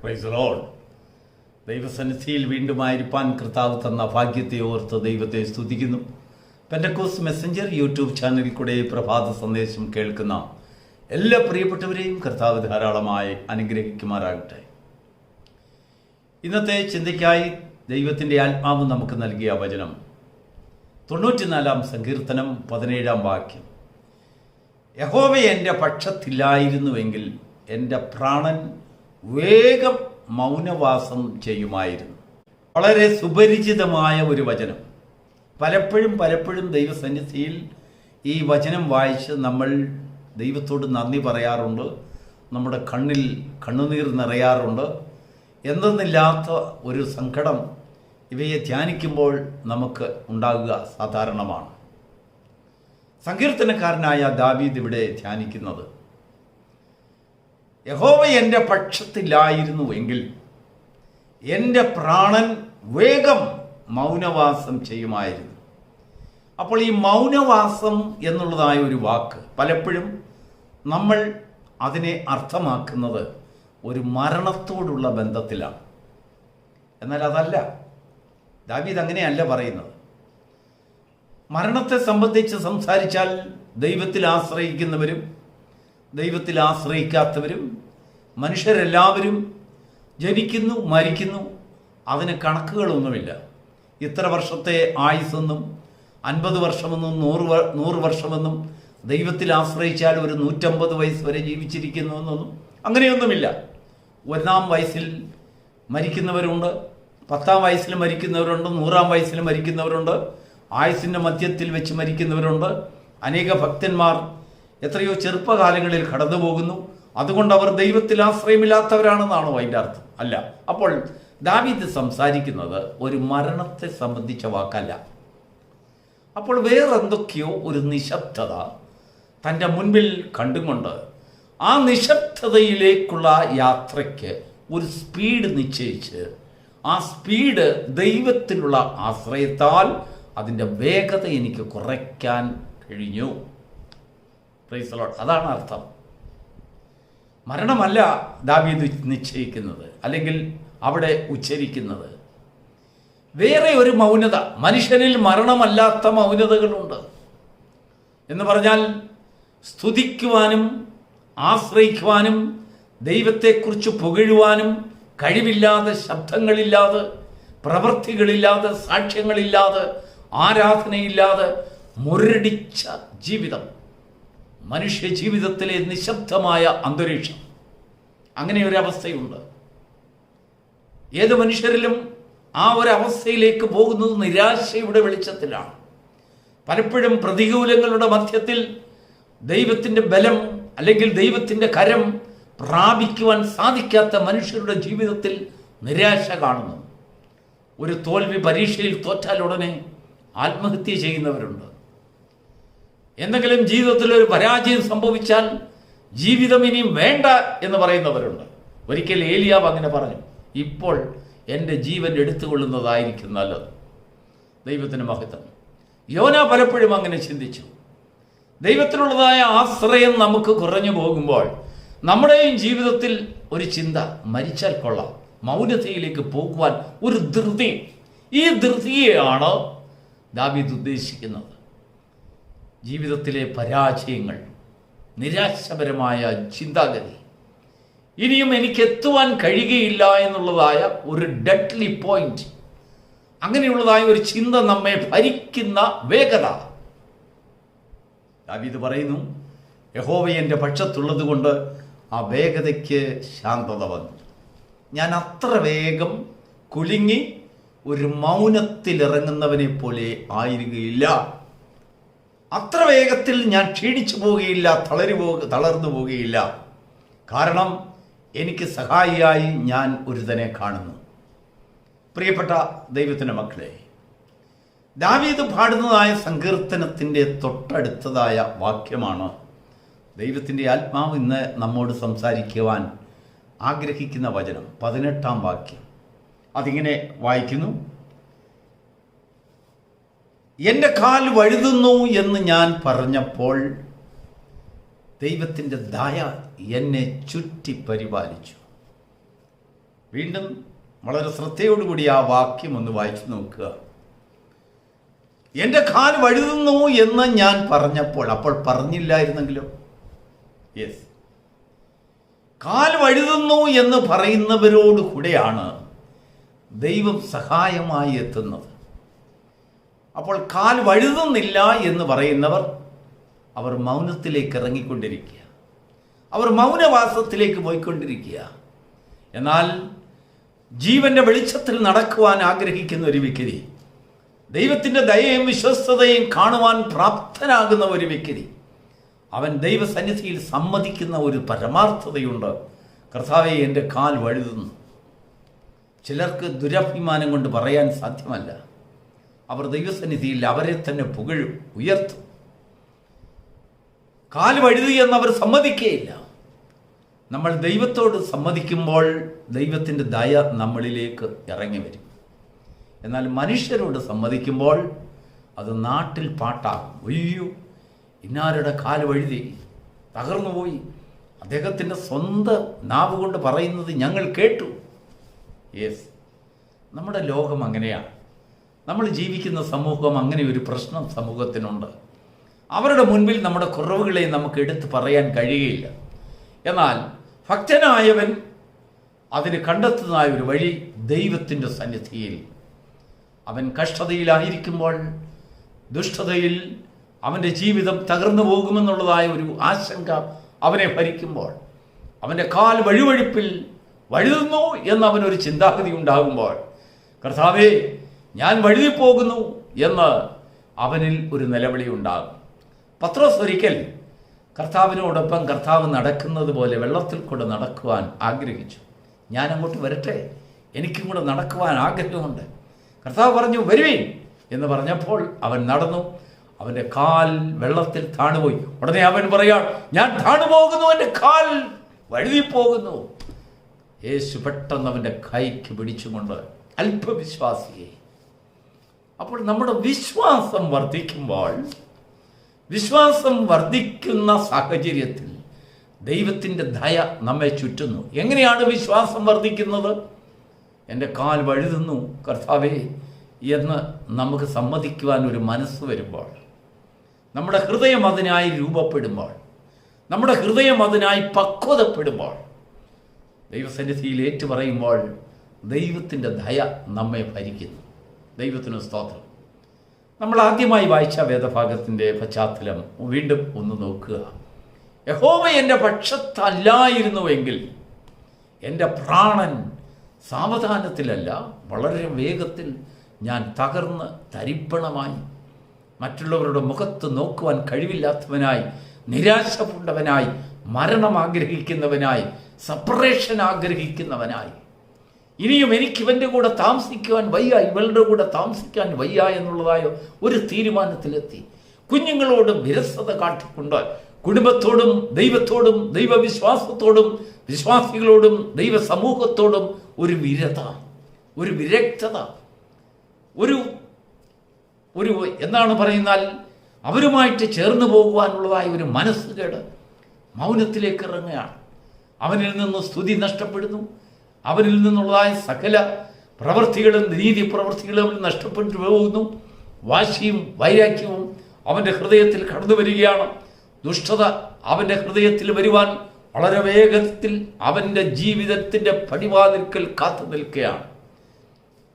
Praise the Lord. ദൈവസന്നിധിയിൽ വീണ്ടും ആയിരിക്കാൻ കർത്താവ് തന്ന ഭാഗ്യത്തെ ഓർത്ത് ദൈവത്തെ സ്തുതിക്കുന്നു. പെന്തക്കോസ്റ്റ് മെസ്സഞ്ചർ യൂട്യൂബ് ചാനലിൽ കൂടെ പ്രഭാത സന്ദേശം കേൾക്കുന്ന എല്ലാ പ്രിയപ്പെട്ടവരെയും കർത്താവ് ധാരാളമായി അനുഗ്രഹിക്കുമാറാകട്ടെ. ഇന്നത്തെ ചിന്തയ്ക്കായി ദൈവത്തിൻ്റെ ആത്മാവ് നമുക്ക് നൽകിയ വചനം 94 സങ്കീർത്തനം 17 വാക്യം. യഹോവ എൻ്റെ പക്ഷത്തില്ലായിരുന്നുവെങ്കിൽ എൻ്റെ പ്രാണൻ വേഗം മൗനവാസം ചെയ്യുമായിരുന്നു. വളരെ സുപരിചിതമായ ഒരു വചനം. പലപ്പോഴും ദൈവസന്നിധിയിൽ ഈ വചനം വായിച്ച് നമ്മൾ ദൈവത്തോട് നന്ദി പറയാറുണ്ട്. നമ്മുടെ കണ്ണിൽ കണ്ണുനീർ നിറയാറുണ്ട്. എന്തെന്നില്ലാത്ത ഒരു സങ്കടം ഇവയെ ധ്യാനിക്കുമ്പോൾ നമുക്ക് ഉണ്ടാകുക സാധാരണമാണ്. സങ്കീർത്തനക്കാരനായ ദാവീദ് ഇവിടെ ധ്യാനിക്കുന്നത്, യഹോവ എൻ്റെ പക്ഷത്തിലായിരുന്നുവെങ്കിൽ എൻ്റെ പ്രാണൻ വേഗം മൗനവാസം ചെയ്യുമായിരുന്നു. അപ്പോൾ ഈ മൗനവാസം എന്നുള്ളതായ ഒരു വാക്ക് പലപ്പോഴും നമ്മൾ അതിനെ അർത്ഥമാക്കുന്നത് ഒരു മരണത്തോടുള്ള ബന്ധത്തിലാണ്. എന്നാൽ അതല്ല, ദാവീദ് അങ്ങനെയല്ല പറയുന്നത്. മരണത്തെ സംബന്ധിച്ച് സംസാരിച്ചാൽ ദൈവത്തിൽ ആശ്രയിക്കുന്നവരും ദൈവത്തിൽ ആശ്രയിക്കാത്തവരും മനുഷ്യരെല്ലാവരും ജനിക്കുന്നു, മരിക്കുന്നു. അതിന് കണക്കുകളൊന്നുമില്ല. ഇത്ര വർഷത്തെ ആയുസ്സെന്നും 50 വർഷമെന്നും 100 വർഷമെന്നും ദൈവത്തിൽ ആശ്രയിച്ചാൽ ഒരു 150 വയസ്സ് വരെ ജീവിച്ചിരിക്കുന്നു എന്നൊന്നും അങ്ങനെയൊന്നുമില്ല. 1-ാം വയസ്സിൽ മരിക്കുന്നവരുണ്ട്, 10-ാം വയസ്സിൽ മരിക്കുന്നവരുണ്ട്, 100-ാം വയസ്സിൽ മരിക്കുന്നവരുണ്ട്, ആയുസ്സിൻ്റെ മധ്യത്തിൽ വെച്ച് മരിക്കുന്നവരുണ്ട്. അനേക ഭക്തന്മാർ എത്രയോ ചെറുപ്പകാലങ്ങളിൽ കടന്നു പോകുന്നു. അതുകൊണ്ട് അവർ ദൈവത്തിൽ ആശ്രയമില്ലാത്തവരാണെന്നാണോ അതിൻ്റെ അർത്ഥം? അല്ല. അപ്പോൾ ദാവീദ് സംസാരിക്കുന്നത് ഒരു മരണത്തെ സംബന്ധിച്ച വാക്കല്ല. അപ്പോൾ വേറെന്തൊക്കെയോ ഒരു നിശബ്ദത തൻ്റെ മുൻപിൽ കണ്ടുകൊണ്ട് ആ നിശബ്ദതയിലേക്കുള്ള യാത്രയ്ക്ക് ഒരു സ്പീഡ് നിശ്ചയിച്ച് ആ സ്പീഡ് ദൈവത്തിലുള്ള ആശ്രയത്താൽ അതിൻ്റെ വേഗത എനിക്ക് കുറയ്ക്കാൻ കഴിഞ്ഞു. Praise the Lord. അതാണ് അർത്ഥം. മരണമല്ല ദാവീദ് നിശ്ചയിക്കുന്നത്, അല്ലെങ്കിൽ അവിടെ ഉച്ചരിക്കുന്നത്. വേറെ ഒരു മൗനത, മനുഷ്യനിൽ മരണമല്ലാത്ത മൗനതകളുണ്ട് എന്ന് പറഞ്ഞാൽ സ്തുതിക്കുവാനും ആശ്രയിക്കുവാനും ദൈവത്തെക്കുറിച്ച് പുകഴുവാനും കഴിവില്ലാതെ, ശബ്ദങ്ങളില്ലാതെ, പ്രവൃത്തികളില്ലാതെ, സാക്ഷ്യങ്ങളില്ലാതെ, ആരാധനയില്ലാതെ മുരടിച്ച ജീവിതം, മനുഷ്യ ജീവിതത്തിലെ നിശബ്ദമായ അന്തരീക്ഷം. അങ്ങനെ ഒരവസ്ഥയുണ്ട്. ഏത് മനുഷ്യരിലും ആ ഒരവസ്ഥയിലേക്ക് പോകുന്നത് നിരാശയുടെ വെളിച്ചത്തിലാണ്. പലപ്പോഴും പ്രതികൂലങ്ങളുടെ മധ്യത്തിൽ ദൈവത്തിൻ്റെ ബലം അല്ലെങ്കിൽ ദൈവത്തിൻ്റെ കരം പ്രാപിക്കുവാൻ സാധിക്കാത്ത മനുഷ്യരുടെ ജീവിതത്തിൽ നിരാശ കാണുന്നു. ഒരു തോൽവി, പരീക്ഷയിൽ തോറ്റാൽ ഉടനെ ആത്മഹത്യ ചെയ്യുന്നവരുണ്ട്. എന്തെങ്കിലും ജീവിതത്തിൽ ഒരു പരാജയം സംഭവിച്ചാൽ ജീവിതം ഇനിയും വേണ്ട എന്ന് പറയുന്നവരുണ്ട്. ഒരിക്കൽ ഏലിയാവ് അങ്ങനെ പറഞ്ഞു, ഇപ്പോൾ എൻ്റെ ജീവൻ എടുത്തുകൊള്ളുന്നതായിരിക്കും നല്ലത്. ദൈവത്തിന് മഹത്വം. യോന പലപ്പോഴും അങ്ങനെ ചിന്തിച്ചു. ദൈവത്തിനുള്ളതായ ആശ്രയം നമുക്ക് കുറഞ്ഞു പോകുമ്പോൾ നമ്മുടെയും ജീവിതത്തിൽ ഒരു ചിന്ത, മരിച്ചാൽ കൊള്ളാം, മൗനതയിലേക്ക് പോകുവാൻ ഒരു ധൃതി. ഈ ധൃതിയെയാണ് ദാവീദ് ഉദ്ദേശിക്കുന്നത്. ജീവിതത്തിലെ പരാജയങ്ങൾ, നിരാശപരമായ ചിന്താഗതി, ഇനിയും എനിക്ക് എത്തുവാൻ കഴിയുകയില്ല എന്നുള്ളതായ ഒരു ഡെഡ്ലി പോയിന്റ്, അങ്ങനെയുള്ളതായ ഒരു ചിന്ത നമ്മെ ഭരിക്കുന്ന വേഗത. ദാവീദ് പറയുന്നു, യഹോവ എൻ്റെ പക്ഷത്തുള്ളത് കൊണ്ട് ആ വേഗതയ്ക്ക് ശാന്തത വന്നു. ഞാൻ അത്ര വേഗം കുലുങ്ങി ഒരു മൗനത്തിലിറങ്ങുന്നവനെ പോലെ ആയിരിക്കുകയില്ല. അത്ര വേഗത്തിൽ ഞാൻ ക്ഷീണിച്ചു പോവുകയില്ല, തളർന്നു പോവുകയില്ല. കാരണം എനിക്ക് സഹായിയായി ഞാൻ ഒരുത്തനെ കാണുന്നു. പ്രിയപ്പെട്ട ദൈവത്തിൻ്റെ മക്കളെ, ദാവീദ് പാടുന്നതായ സങ്കീർത്തനത്തിൻ്റെ തൊട്ടടുത്തതായ വാക്യമാണ് ദൈവത്തിൻ്റെ ആത്മാവ് ഇന്ന് നമ്മോട് സംസാരിക്കുവാൻ ആഗ്രഹിക്കുന്ന വചനം. 18-ാം വാക്യം. അതിങ്ങനെ വായിക്കുന്നു, എൻ്റെ കാൽ വഴുതുന്നു എന്ന് ഞാൻ പറഞ്ഞപ്പോൾ ദൈവത്തിൻ്റെ ദയ എന്നെ ചുറ്റി പരിപാലിച്ചു. വീണ്ടും വളരെ ശ്രദ്ധയോടുകൂടി ആ വാക്യം ഒന്ന് വായിച്ചു നോക്കുക. എൻ്റെ കാൽ വഴുതുന്നു എന്ന് ഞാൻ പറഞ്ഞപ്പോൾ, അപ്പോൾ പറഞ്ഞില്ലായിരുന്നെങ്കിലോ? യെസ്, കാൽ വഴുതുന്നു എന്ന് പറയുന്നവരോട് കൂടെയാണ് ദൈവം സഹായമായി എത്തുന്നത്. അപ്പോൾ കാൽ വഴുതുന്നില്ല എന്ന് പറയുന്നവർ, അവർ മൗനത്തിലേക്ക് ഇറങ്ങിക്കൊണ്ടിരിക്കുക, അവർ മൗനവാസത്തിലേക്ക് പോയിക്കൊണ്ടിരിക്കുക. എന്നാൽ ജീവന്റെ വെളിച്ചത്തിൽ നടക്കുവാൻ ആഗ്രഹിക്കുന്ന ഒരു വ്യക്തി, ദൈവത്തിൻ്റെ ദയയും വിശ്വസ്തതയും കാണുവാൻ പ്രാപ്തനാകുന്ന ഒരു വ്യക്തി, അവൻ ദൈവസന്നിധിയിൽ സമ്മതിക്കുന്ന ഒരു പരമാർത്ഥതയുണ്ട്. കർത്താവേ, എൻ്റെ കാൽ വഴുതുന്നു. ചിലർക്ക് ദുരഭിമാനം കൊണ്ട് പറയാൻ സാധ്യമല്ല. അവർ ദൈവസന്നിധിയിൽ അവരെ തന്നെ പുകഴും, ഉയർത്തും. കാൽ വഴുതി എന്നവർ സമ്മതിക്കുകയില്ല. നമ്മൾ ദൈവത്തോട് സമ്മതിക്കുമ്പോൾ ദൈവത്തിൻ്റെ ദയ നമ്മളിലേക്ക് ഇറങ്ങി വരും. എന്നാൽ മനുഷ്യരോട് സമ്മതിക്കുമ്പോൾ അത് നാട്ടിൽ പാട്ടാകും. അയ്യോ, ഇന്നാരുടെ കാല് വഴുതി, തകർന്നുപോയി, അദ്ദേഹത്തിൻ്റെ സ്വന്തം നാവ് കൊണ്ട് പറയുന്നത് ഞങ്ങൾ കേട്ടു. യെസ്, നമ്മുടെ ലോകം അങ്ങനെയാണ്. നമ്മൾ ജീവിക്കുന്ന സമൂഹം അങ്ങനെ ഒരു പ്രശ്നം സമൂഹത്തിനുണ്ട്. അവരുടെ മുൻപിൽ നമ്മുടെ കുറവുകളെ നമുക്ക് എടുത്ത് പറയാൻ കഴിയുകയില്ല. എന്നാൽ ഭക്തനായവൻ അതിന് കണ്ടെത്തുന്നതായ ഒരു വഴി ദൈവത്തിൻ്റെ സന്നിധിയിൽ. അവൻ കഷ്ടതയിലായിരിക്കുമ്പോൾ, ദുഷ്ടതയിൽ അവൻ്റെ ജീവിതം തകർന്നു പോകുമെന്നുള്ളതായ ഒരു ആശങ്ക അവനെ ഭരിക്കുമ്പോൾ, അവൻ്റെ കാൽ വഴുവഴുപ്പിൽ വഴുതുന്നു എന്നവനൊരു ചിന്താഗതി ഉണ്ടാകുമ്പോൾ, കർത്താവേ, ഞാൻ വഴുതിപ്പോകുന്നു എന്ന് അവനിൽ ഒരു നിലവിളി ഉണ്ടാകും. പത്രോസ് ഒരിക്കൽ കർത്താവിനോടൊപ്പം കർത്താവ് നടക്കുന്നത് പോലെ വെള്ളത്തിൽ കൂടെ നടക്കുവാൻ ആഗ്രഹിച്ചു. ഞാൻ അങ്ങോട്ട് വരട്ടെ, എനിക്കും കൂടെ നടക്കുവാൻ ആഗ്രഹമുണ്ട്. കർത്താവ് പറഞ്ഞു, വരുവീൻ എന്ന് പറഞ്ഞപ്പോൾ അവൻ നടന്നു. അവൻ്റെ കാൽ വെള്ളത്തിൽ താണുപോയി. ഉടനെ അവൻ പറയാൻ, ഞാൻ താണുപോകുന്നു, എൻ്റെ കാൽ വഴുതിപ്പോകുന്നു. യേശു പെട്ടെന്ന് അവൻ്റെ കൈക്ക് പിടിച്ചുകൊണ്ട്, അല്പവിശ്വാസിയെ. അപ്പോൾ നമ്മുടെ വിശ്വാസം വർദ്ധിക്കുമ്പോൾ, വിശ്വാസം വർദ്ധിക്കുന്ന സാഹചര്യത്തിൽ ദൈവത്തിൻ്റെ ദയ നമ്മെ ചുറ്റുന്നു. എങ്ങനെയാണ് വിശ്വാസം വർദ്ധിക്കുന്നത്? എൻ്റെ കാൽ വഴുതുന്നു കർത്താവേ എന്ന് നമുക്ക് സമ്മതിക്കുവാൻ ഒരു മനസ്സ് വരുമ്പോൾ, നമ്മുടെ ഹൃദയം അതിനായി രൂപപ്പെടുമ്പോൾ, നമ്മുടെ ഹൃദയം അതിനായി പക്വതപ്പെടുമ്പോൾ, ദൈവസന്നിധിയിൽ ഏറ്റുപറയുമ്പോൾ ദൈവത്തിൻ്റെ ദയ നമ്മെ ഭരിക്കുന്നു. ദൈവത്തിന് സ്തോത്രം. നമ്മൾ ആദ്യമായി വായിച്ച വേദഭാഗത്തിൻ്റെ പശ്ചാത്തലം വീണ്ടും ഒന്ന് നോക്കുക. യഹോവ എൻ്റെ പക്ഷത്തല്ലായിരുന്നുവെങ്കിൽ എൻ്റെ പ്രാണൻ സാവധാനത്തിലല്ല, വളരെ വേഗത്തിൽ ഞാൻ തകർന്ന് തരിപ്പണമായി, മറ്റുള്ളവരുടെ മുഖത്ത് നോക്കുവാൻ കഴിവില്ലാത്തവനായി, നിരാശപ്പെട്ടവനായി, മരണം ആഗ്രഹിക്കുന്നവനായി, സെപ്പറേഷൻ ആഗ്രഹിക്കുന്നവനായി, ഇനിയും എനിക്ക് ഇവൻ്റെ കൂടെ താമസിക്കുവാൻ വയ്യ, ഇവളുടെ കൂടെ താമസിക്കാൻ വയ്യ എന്നുള്ളതായ ഒരു തീരുമാനത്തിലെത്തി. കുഞ്ഞുങ്ങളോട് വിരസത കാട്ടിക്കൊണ്ട് കുടുംബത്തോടും ദൈവത്തോടും ദൈവവിശ്വാസത്തോടും വിശ്വാസികളോടും ദൈവസമൂഹത്തോടും ഒരു വിരത, ഒരു വിരക്തത, ഒരു എന്താണ് പറയുന്നാൽ അവരുമായിട്ട് ചേർന്ന് പോകുവാനുള്ളതായ ഒരു മനസ്സുകേട് മൗനത്തിലേക്ക് ഇറങ്ങുകയാണ്. അവനിൽ നിന്ന് സ്തുതി നഷ്ടപ്പെടുന്നു. അവനിൽ നിന്നുള്ളതായ സകല പ്രവൃത്തികളും നീതി പ്രവൃത്തികളും നഷ്ടപ്പെട്ടു പോകുന്നു. വാശിയും വൈരാഗ്യവും അവൻ്റെ ഹൃദയത്തിൽ കടന്നു വരികയാണ്. ദുഷ്ടത അവൻ്റെ ഹൃദയത്തിൽ വരുവാൻ വളരെ വേഗത്തിൽ അവൻ്റെ ജീവിതത്തിൻ്റെ പടിവാതിൽക്കൽ കാത്തു നിൽക്കുകയാണ്.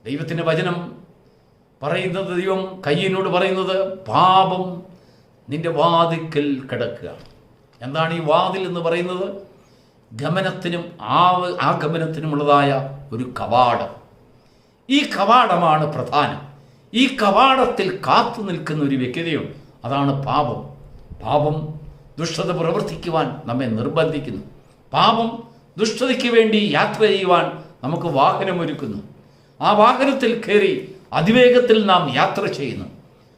ദൈവത്തിൻ്റെ വചനം പറയുന്നത്, ദൈവം കയ്യനോട് പറയുന്നത്, പാപം നിന്റെ വാതിൽക്കൽ കിടക്കുക. എന്താണ് ഈ വാതിൽ എന്ന് പറയുന്നത്? ഗമനത്തിനും ആഗമനത്തിനുമുള്ളതായ ഒരു കവാടം. ഈ കവാടമാണ് പ്രധാനം. ഈ കവാടത്തിൽ കാത്തു നിൽക്കുന്ന ഒരു വ്യക്തിയും അതാണ് പാപം. പാപം ദുഷ്ടത പ്രവർത്തിക്കുവാൻ നമ്മെ നിർബന്ധിക്കുന്നു. പാപം ദുഷ്ടതയ്ക്ക് വേണ്ടി യാത്ര ചെയ്യുവാൻ നമുക്ക് വാഹനമൊരുക്കുന്നു. ആ വാഹനത്തിൽ കയറി അതിവേഗത്തിൽ നാം യാത്ര ചെയ്യുന്നു.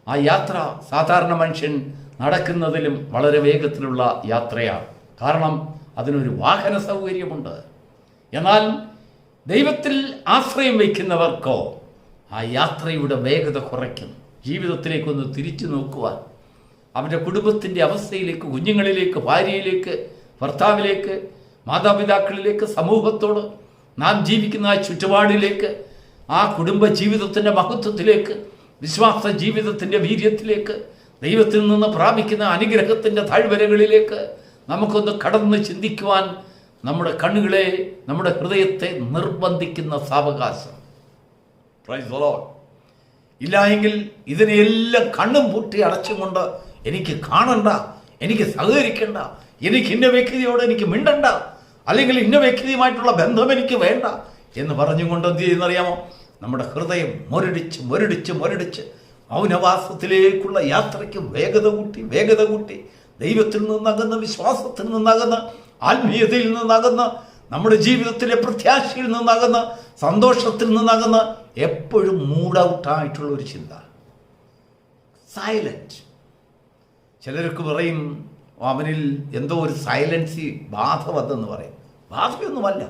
ആ യാത്ര സാധാരണ മനുഷ്യൻ നടക്കുന്നതിലും വളരെ വേഗത്തിലുള്ള യാത്രയാണ്. കാരണം അതിനൊരു വാഹന സൗകര്യമുണ്ട്. എന്നാൽ ദൈവത്തിൽ ആശ്രയം വയ്ക്കുന്നവർക്കോ ആ യാത്രയുടെ വേഗത കുറയ്ക്കുന്നു. ജീവിതത്തിലേക്കൊന്ന് തിരിച്ചു നോക്കുവാൻ, അവൻ്റെ കുടുംബത്തിൻ്റെ അവസ്ഥയിലേക്ക്, കുഞ്ഞുങ്ങളിലേക്ക്, ഭാര്യയിലേക്ക്, ഭർത്താവിലേക്ക്, മാതാപിതാക്കളിലേക്ക്, സമൂഹത്തോട് നാം ജീവിക്കുന്ന ആ ചുറ്റുപാടിലേക്ക്, ആ കുടുംബ ജീവിതത്തിൻ്റെ മഹത്വത്തിലേക്ക്, വിശ്വാസ ജീവിതത്തിൻ്റെ വീര്യത്തിലേക്ക്, ദൈവത്തിൽ നിന്ന് പ്രാപിക്കുന്ന അനുഗ്രഹത്തിൻ്റെ താഴ്വരകളിലേക്ക് നമുക്കൊന്ന് കടന്ന് ചിന്തിക്കുവാൻ നമ്മുടെ കണ്ണുകളെ, നമ്മുടെ ഹൃദയത്തെ നിർബന്ധിക്കുന്ന സാവകാശം. Praise the Lord. ഇല്ല എങ്കിൽ ഇതിനെയെല്ലാം കണ്ണും പൂട്ടി അടച്ചുകൊണ്ട് എനിക്ക് കാണണ്ട, എനിക്ക് സഹകരിക്കണ്ട, എനിക്ക് ഇന്ന വ്യക്തിയോട് എനിക്ക് മിണ്ടണ്ട, അല്ലെങ്കിൽ ഇന്ന വ്യക്തിയുമായിട്ടുള്ള ബന്ധം എനിക്ക് വേണ്ട എന്ന് പറഞ്ഞുകൊണ്ട് എന്ത് ചെയ്യുന്നറിയാമോ? നമ്മുടെ ഹൃദയം മുരടിച്ച് മുരടിച്ച് മുരടിച്ച് മൗനവാസത്തിലേക്കുള്ള യാത്രയ്ക്ക് വേഗത കൂട്ടി ദൈവത്തിൽ നിന്നകന്ന്, വിശ്വാസത്തിൽ നിന്നകന്ന്, ആത്മീയതയിൽ നിന്നകന്ന്, നമ്മുടെ ജീവിതത്തിലെ പ്രത്യാശയിൽ നിന്നകന്ന്, സന്തോഷത്തിൽ നിന്നകന്ന് എപ്പോഴും മൂഡ് ഔട്ടായിട്ടുള്ള ഒരു ചിന്ത, സൈലന്റ്. ചിലർക്ക് പറയും അവനിൽ എന്തോ ഒരു സൈലൻസി ബാധ വന്നെന്ന് പറയും. ബാധയൊന്നുമല്ല,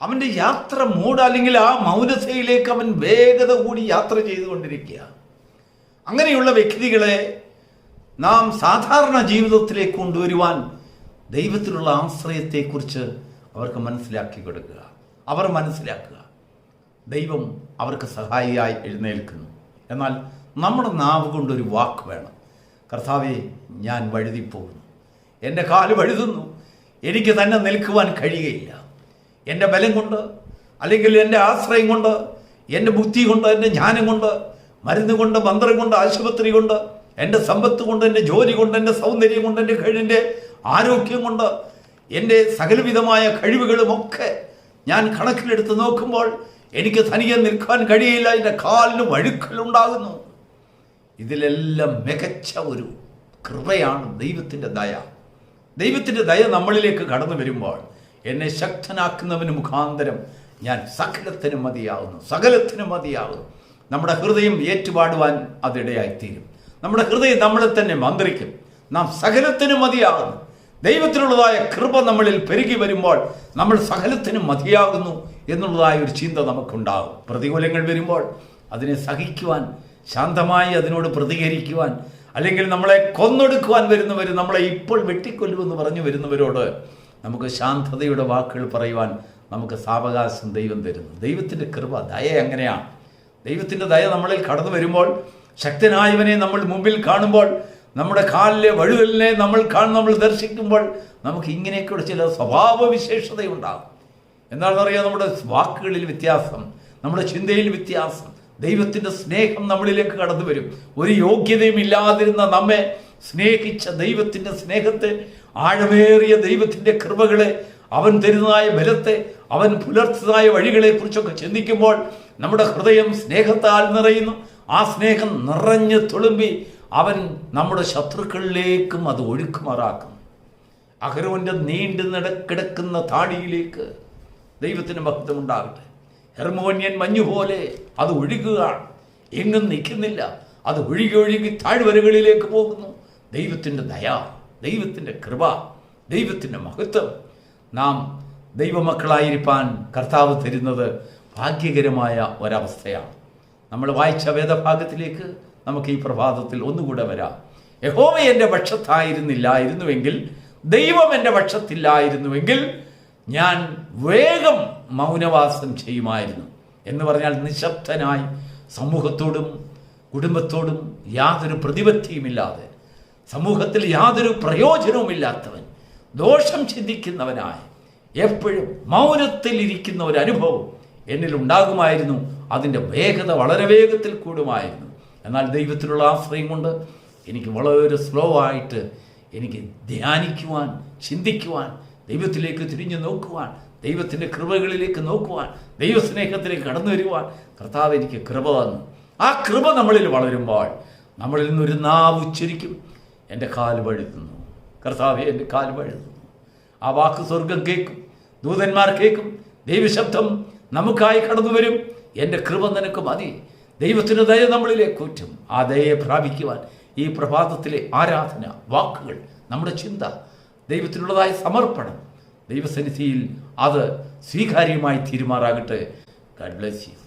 അവൻ്റെ യാത്ര മൂഡ്, അല്ലെങ്കിൽ ആ മൗനതയിലേക്ക് അവൻ വേഗത കൂടി യാത്ര ചെയ്തുകൊണ്ടിരിക്കുക. അങ്ങനെയുള്ള വ്യക്തികളെ നാം സാധാരണ ജീവിതത്തിലേക്ക് കൊണ്ടുവരുവാൻ ദൈവത്തിലുള്ള ആശ്രയത്തെക്കുറിച്ച് അവർക്ക് മനസ്സിലാക്കി കൊടുക്കുക. അവർ മനസ്സിലാക്കുക ദൈവം അവർക്ക് സഹായിയായി എഴുന്നേൽക്കുന്നു. എന്നാൽ നമ്മുടെ നാവ് കൊണ്ടൊരു വാക്ക് വേണം. കർത്താവേ, ഞാൻ വഴുതിപ്പോകുന്നു, എൻ്റെ കാല് വഴുതുന്നു, എനിക്ക് തന്നെ നിൽക്കുവാൻ കഴിയുകയില്ല. എൻ്റെ ബലം കൊണ്ട്, അല്ലെങ്കിൽ എൻ്റെ ആശ്രയം കൊണ്ട്, എൻ്റെ ബുദ്ധി കൊണ്ട്, എൻ്റെ ജ്ഞാനം കൊണ്ട്, മരുന്ന് കൊണ്ട്, മന്ത്രം കൊണ്ട്, ആശുപത്രി കൊണ്ട്, എൻ്റെ സമ്പത്ത് കൊണ്ട്, എൻ്റെ ജോലി കൊണ്ട്, എൻ്റെ സൗന്ദര്യം കൊണ്ട്, എൻ്റെ ആരോഗ്യം കൊണ്ട്, എൻ്റെ സകലവിധമായ കഴിവുകളുമൊക്കെ ഞാൻ കണക്കിലെടുത്ത് നോക്കുമ്പോൾ എനിക്ക് തനിയെ നിൽക്കാൻ കഴിയില്ല. എൻ്റെ കാലിന് വഴുക്കലുണ്ടാകുന്നു. ഇതിലെല്ലാം മികച്ച ഒരു കൃപയാണ് ദൈവത്തിൻ്റെ ദയ. ദൈവത്തിൻ്റെ ദയ നമ്മളിലേക്ക് കടന്നു വരുമ്പോൾ എന്നെ ശക്തനാക്കുന്നവന് മുഖാന്തരം ഞാൻ സകലത്തിനും മതിയാകുന്നു. നമ്മുടെ ഹൃദയം ഏറ്റുപാടുവാൻ അതിടയായിത്തീരും. നമ്മുടെ ഹൃദയം നമ്മളെ തന്നെ മന്ത്രിക്കും. നാം സകലത്തിനും മതിയാകുന്നു. ദൈവത്തിനുള്ളതായ കൃപ നമ്മളിൽ പെരുകി വരുമ്പോൾ നമ്മൾ സകലത്തിനും മതിയാകുന്നു എന്നുള്ളതായ ഒരു ചിന്ത നമുക്കുണ്ടാകും. പ്രതികൂലങ്ങൾ വരുമ്പോൾ അതിനെ സഹിക്കുവാൻ, ശാന്തമായി അതിനോട് പ്രതികരിക്കുവാൻ, അല്ലെങ്കിൽ നമ്മളെ കൊന്നൊടുക്കുവാൻ വരുന്നവർ, നമ്മളെ ഇപ്പോൾ വെട്ടിക്കൊല്ലുമെന്ന് പറഞ്ഞു വരുന്നവരോട് നമുക്ക് ശാന്തതയുടെ വാക്കുകൾ പറയുവാൻ നമുക്ക് സാവകാശം ദൈവം തരുന്നു. ദൈവത്തിൻ്റെ കൃപ, ദയ അങ്ങനെയാണ്. ദൈവത്തിൻ്റെ ദയ നമ്മളിൽ കടന്നു വരുമ്പോൾ, ശക്തനായവനെ നമ്മൾ മുമ്പിൽ കാണുമ്പോൾ, നമ്മുടെ കാലിലെ വഴുവലിനെ നമ്മൾ ദർശിക്കുമ്പോൾ നമുക്ക് ഇങ്ങനെയൊക്കെയുള്ള ചില സ്വഭാവവിശേഷതയുണ്ടാകും. എന്താണെന്നറിയാം? നമ്മുടെ വാക്കുകളിൽ വ്യത്യാസം, നമ്മുടെ ചിന്തയിൽ വ്യത്യാസം. ദൈവത്തിൻ്റെ സ്നേഹം നമ്മളിലേക്ക് കടന്നു വരും. ഒരു യോഗ്യതയും ഇല്ലാതിരുന്ന നമ്മെ സ്നേഹിച്ച ദൈവത്തിൻ്റെ സ്നേഹത്തെ, ആഴമേറിയ ദൈവത്തിൻ്റെ കൃപകളെ, അവൻ തരുന്നതായ ബലത്തെ, അവൻ പുലർത്തുന്നതായ വഴികളെ കുറിച്ചൊക്കെ ചിന്തിക്കുമ്പോൾ നമ്മുടെ ഹൃദയം സ്നേഹത്താൽ നിറയുന്നു. ആ സ്നേഹം നിറഞ്ഞ് തുളുമ്പി അവൻ നമ്മുടെ ശത്രുക്കളിലേക്കും അത് ഒഴുക്കുമാറാക്കും. അഹരോന്റെ നീണ്ടു കിടക്കുന്ന താടിയിലേക്ക് ദൈവത്തിന് മഹത്വം ഉണ്ടാകട്ടെ. ഹെർമോനിയൻ മഞ്ഞുപോലെ അത് ഒഴുകുകയാണ്, എങ്ങും നിൽക്കുന്നില്ല. അത് ഒഴുകി താഴ്വരകളിലേക്ക് പോകുന്നു. ദൈവത്തിൻ്റെ ദയ, ദൈവത്തിൻ്റെ കൃപ, ദൈവത്തിൻ്റെ മഹത്വം നാം ദൈവമക്കളായിരിക്കാൻ കർത്താവ് തരുന്നത് ഭാഗ്യകരമായ ഒരവസ്ഥയാണ്. നമ്മൾ വായിച്ച വേദഭാഗത്തിലേക്ക് നമുക്ക് ഈ പ്രഭാതത്തിൽ ഒന്നുകൂടെ വരാം. യഹോവ എൻ്റെ പക്ഷത്തായിരുന്നില്ലായിരുന്നുവെങ്കിൽ, ദൈവം എൻ്റെ പക്ഷത്തില്ലായിരുന്നുവെങ്കിൽ ഞാൻ വേഗം മൗനവാസം ചെയ്യുമായിരുന്നു. എന്ന് പറഞ്ഞാൽ നിശബ്ദനായി സമൂഹത്തോടും കുടുംബത്തോടും യാതൊരു പ്രതിപത്തിയുമില്ലാതെ, സമൂഹത്തിൽ യാതൊരു പ്രയോജനവുമില്ലാത്തവൻ, ദോഷം ചിന്തിക്കുന്നവനായി എപ്പോഴും മൗനത്തിൽ ഇരിക്കുന്ന ഒരു അനുഭവം എന്നിൽ ഉണ്ടാകുമായിരുന്നു. അതിൻ്റെ വേഗത വളരെ വേഗത്തിൽ കൂടുമായിരുന്നു. എന്നാൽ ദൈവത്തിലുള്ള ആശ്രയം കൊണ്ട് എനിക്ക് വളരെ സ്ലോ ആയിട്ട് എനിക്ക് ധ്യാനിക്കുവാൻ, ചിന്തിക്കുവാൻ, ദൈവത്തിലേക്ക് തിരിഞ്ഞു നോക്കുവാൻ, ദൈവത്തിൻ്റെ കൃപകളിലേക്ക് നോക്കുവാൻ, ദൈവസ്നേഹത്തിലേക്ക് കടന്നു വരുവാൻ കർത്താവ് എനിക്ക് കൃപ തന്നു. ആ കൃപ നമ്മളിൽ വളരുമ്പോൾ നമ്മളിൽ നിന്നൊരു നാവ് ഉച്ചരിക്കും, എൻ്റെ കാല് വഴുതുന്നു, കർത്താവേ എൻ്റെ കാല് വഴുതുന്നു. ആ വാക്ക് സ്വർഗം കേൾക്കും, ദൂതന്മാർ കേൾക്കും, ദൈവശബ്ദം നമുക്കായി കടന്നു വരും. എൻ്റെ കൃപ നിനക്ക് മതി. ദൈവത്തിൻ്റെ ദയ നമ്മളിലേക്ക് ഊറ്റും. ആ ദയയെ പ്രാപിക്കുവാൻ ഈ പ്രഭാതത്തിലെ ആരാധന, വാക്കുകൾ, നമ്മുടെ ചിന്ത, ദൈവത്തിനുള്ളതായ സമർപ്പണം, ദൈവസന്നിധിയിൽ അത് സ്വീകാര്യമായി തീരുമാറാകട്ടെ. God bless U.